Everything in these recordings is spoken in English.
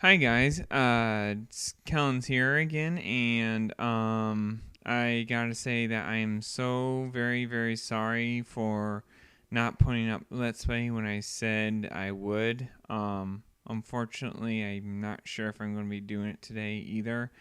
Hi guys, it's Kellen's here again, and I gotta say that I am so very very sorry for not putting up Let's Play when I said I would. Unfortunately, I'm not sure if I'm going to be doing it today either.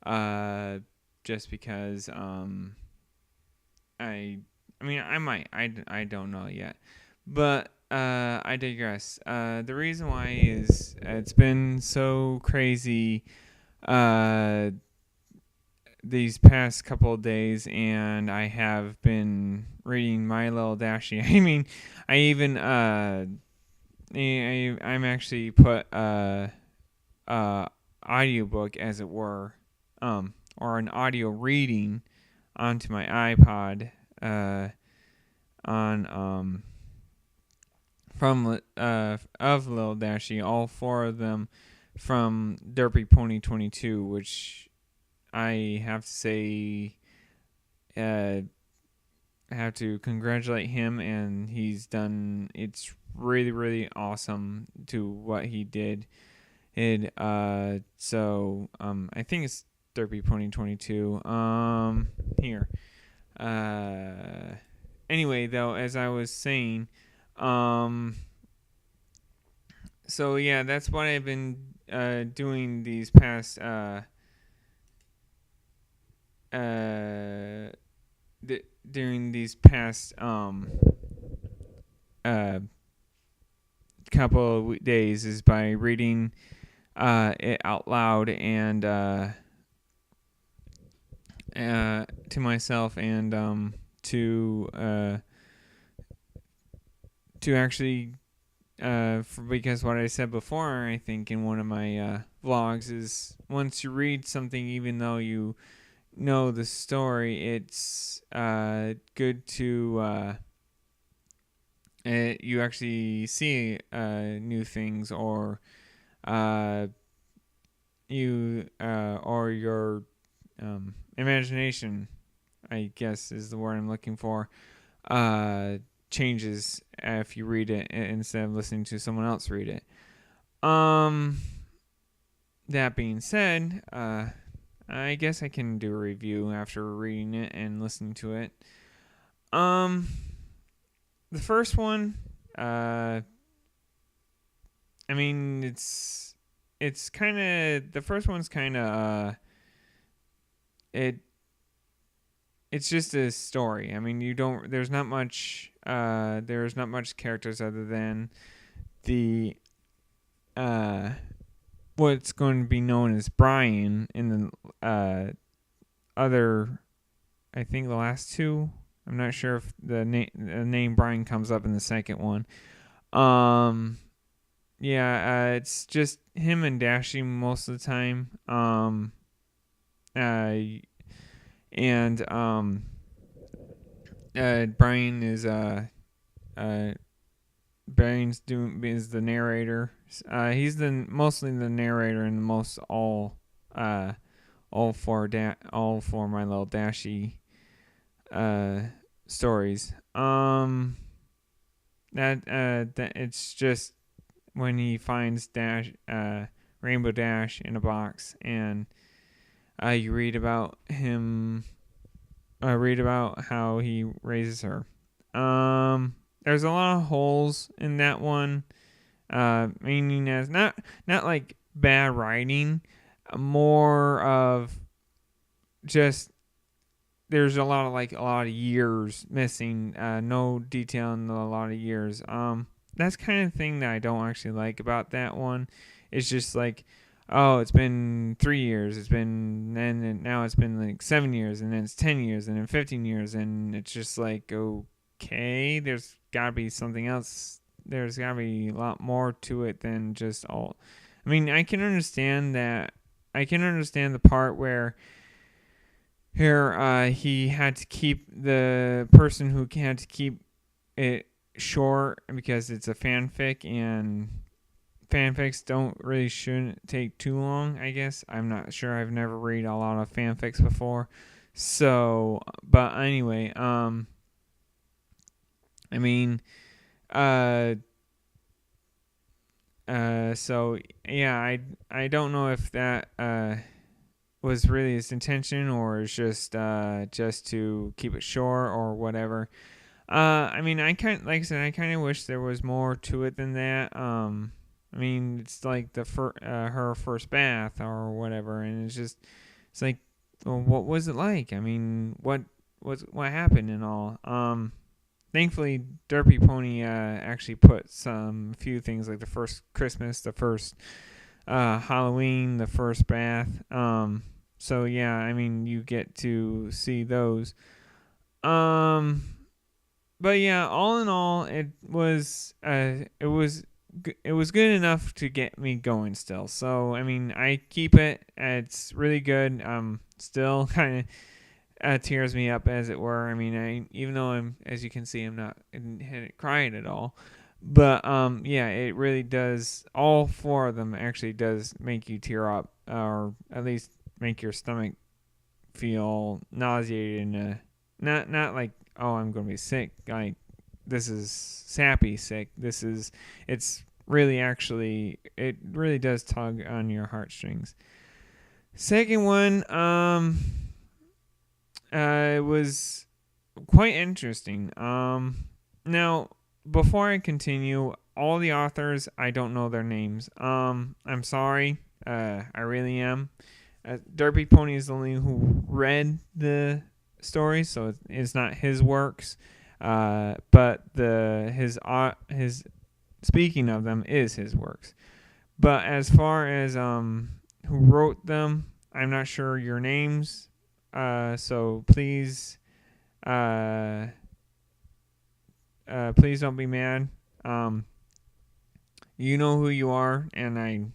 Uh, just because I I mean I might I don't know yet, but I digress. The reason why is it's been so crazy uh, these past couple of days, and I have been reading My Little Dashie. I mean, I even I'm actually put uh audiobook as it were, or an audio reading onto my iPod on from of Lil Dashie, all four of them from Derpy Pony 22, which I have to say, uh, I have to congratulate him, and he's done. It's really, really awesome to what he did. I think it's Derpy Pony 22. Here. Uh, anyway, though, as I was saying, um, so yeah, that's what I've been doing these past uh during these past uh couple of days is by reading it out loud and to myself and to uh to actually because what I said before, I think in one of my vlogs is once you read something, even though you know the story, it's good to you actually see new things or uh, you or your imagination, I guess is the word I'm looking for, uh, changes if you read it instead of listening to someone else read it. Um, that being said, I guess I can do a review after reading it and listening to it. Um, the first one, I mean, it's kind of the first one's kind of it it's just a story. I mean, you don't there's not much characters other than the uh what's going to be known as Brian in the other, I think the last two. I'm not sure if the name Brian comes up in the second one. Um yeah, it's just him and Dashie most of the time. Uh and Brian uh Brian's doing is the narrator. He's the mostly the narrator in most uh all four My Little Dashie uh stories. That it's just when he finds Rainbow Dash in a box, and you read about him. Read about how he raises her. There's a lot of holes in that one. Meaning as not like bad writing, more of just there's a lot of years missing. No detail in a lot of years. That's kind of thing that I don't actually like about that one. It's just like, oh, it's been 3 years. It's been and now it's been like 7 years, and then it's 10 years, and then 15 years, and it's just like okay, there's gotta be something else. There's gotta be a lot more to it than just all. I mean, I can understand that. I can understand the part where here he had to keep the person who had to keep it short because it's a fanfic, and fanfics don't really shouldn't take too long. I guess I'm not sure. I've never read a lot of fanfics before, so but anyway, I mean, uh, So yeah, I don't know if that was really his intention or is just to keep it short or whatever. I mean, like I said, I kind of wish there was more to it than that. I mean, it's like her first bath or whatever, and it's like, well, what was it like? I mean, what happened and all. Thankfully, Derpy Pony actually put some few things like the first Christmas, the first Halloween, the first bath. So yeah, I mean, you get to see those. Um, but yeah, all in all, it was good enough to get me going still. So I mean, I keep it. It's really good. Still kind of tears me up, as it were. I mean, even though as you can see, I'm not crying at all. But yeah, it really does. All four of them actually does make you tear up, or at least make your stomach feel nauseated and not like, oh, I'm going to be sick. Like, this is sappy sick. It's really actually, it really does tug on your heartstrings. Second one, it was quite interesting. Now, before I continue, all the authors, I don't know their names. I'm sorry. I really am. Derpy Pony is the only who read the story, so it's not his works. But his speaking of them is his works. But as far as who wrote them, I'm not sure your names. So please don't be mad. You know who you are, and I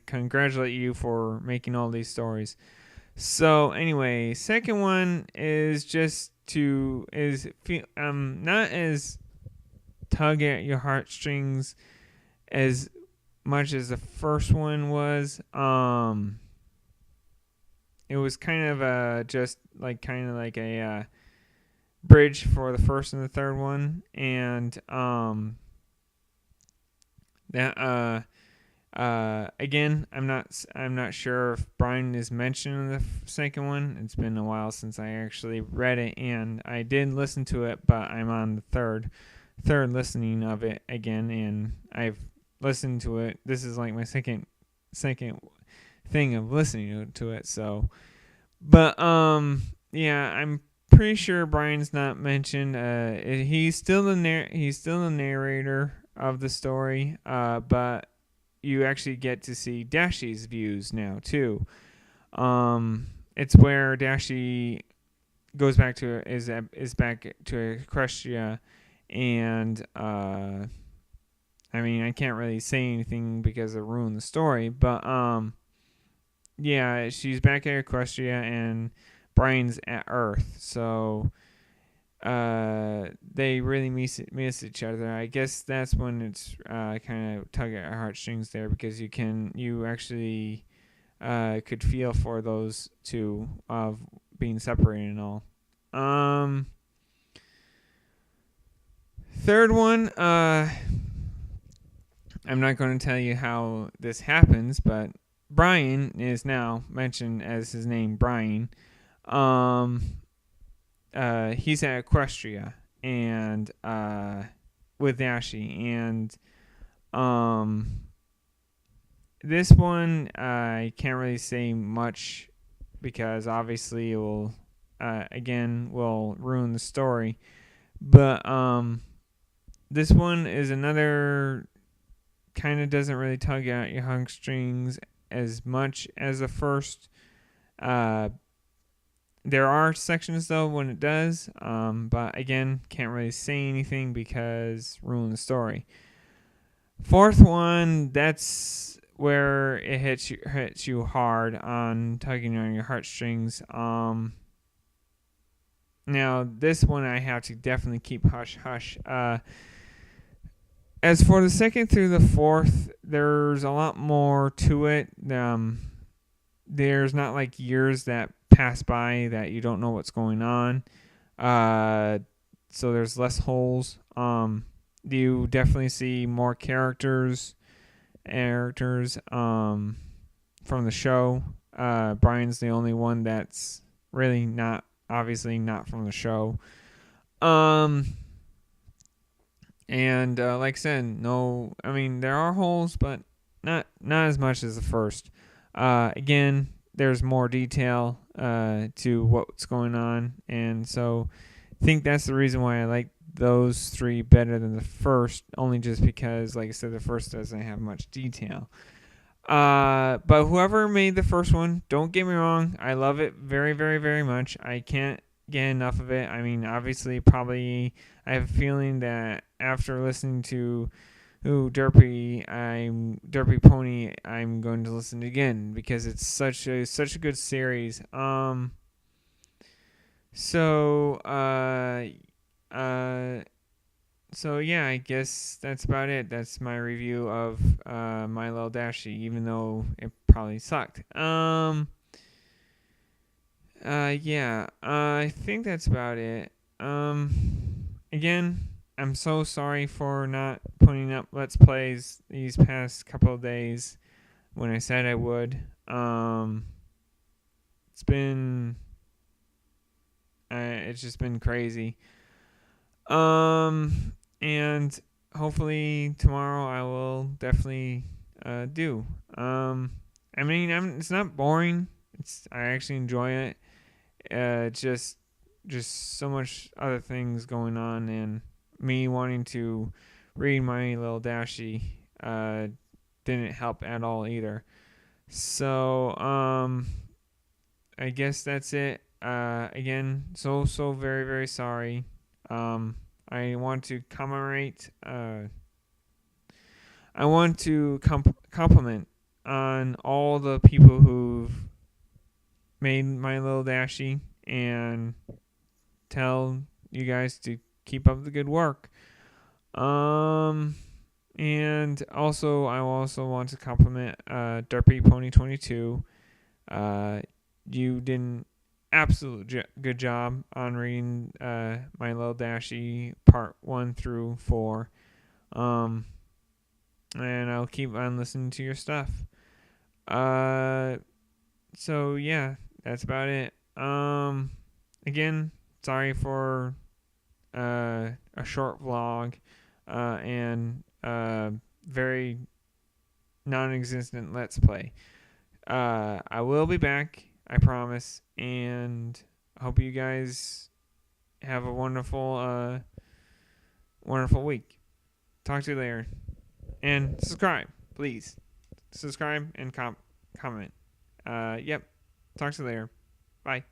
congratulate you for making all these stories. So anyway, second one is not as tug at your heartstrings as much as the first one was. It was kind of kind of like a bridge for the first and the third one, and that again, I'm not sure if Brian is mentioned in the second one. It's been a while since I actually read it, and I did listen to it, but I'm on the third listening of it again, and I've listened to it. This is like my second thing of listening to it. So, but yeah, I'm pretty sure Brian's not mentioned. He's still the narrator of the story. But you actually get to see Dashi's views now too. It's where Dashi goes back to is back to Equestria, and I mean, I can't really say anything because it ruined the story, but yeah, she's back at Equestria and Brian's at Earth, so they really miss each other. I guess that's when it's kind of tug at our heartstrings there, because you actually could feel for those two of being separated and all. Third one, I'm not going to tell you how this happens, but Brian is now mentioned as his name, Brian. He's at Equestria and with Dashi, and this one I can't really say much because obviously it will ruin the story. But this one is another, kind of doesn't really tug at your heartstrings as much as the first. There are sections though when it does, but again, can't really say anything because ruin the story. Fourth one, that's where it hits you hard on tugging on your heartstrings. Now this one I have to definitely keep hush hush. As for the second through the fourth, there's a lot more to it. There's not like years that pass by that you don't know what's going on. So there's less holes. You definitely see more characters. characters from the show. Brian's the only one that's really not, obviously not from the show. And like I said, no, I mean there are holes, but not as much as the first. Again, there's more detail to what's going on, and so I think that's the reason why I like those three better than the first, only just because, like I said, the first doesn't have much detail. But whoever made the first one, don't get me wrong, I love it very, very, very much. I can't get enough of it. I mean, obviously, probably I have a feeling that after listening to Derpy Pony, I'm going to listen again because it's such a good series. So so yeah, I guess that's about it. That's my review of My Little Dashie, even though it probably sucked. Yeah, I think that's about it. Again, I'm so sorry for not putting up Let's Plays these past couple of days when I said I would. It's been, it's just been crazy. And hopefully tomorrow I will definitely do. I mean, it's not boring. I actually enjoy it. Just so much other things going on, and me wanting to read My Little Dashie didn't help at all either. So I guess that's it. Again, so very, very sorry. I want to commemorate. I want to compliment on all the people who've made My Little Dashie and tell you guys to keep up the good work. And also, I also want to compliment Derpy Pony 22. You did an absolute good job on reading My Little Dashie Part 1 through 4. And I'll keep on listening to your stuff. So yeah, that's about it. Again, sorry for a short vlog and very non-existent Let's Play. I will be back, I promise, and I hope you guys have a wonderful wonderful week. Talk to you later. And subscribe, please. Subscribe and comment. Yep. Talk to you later. Bye.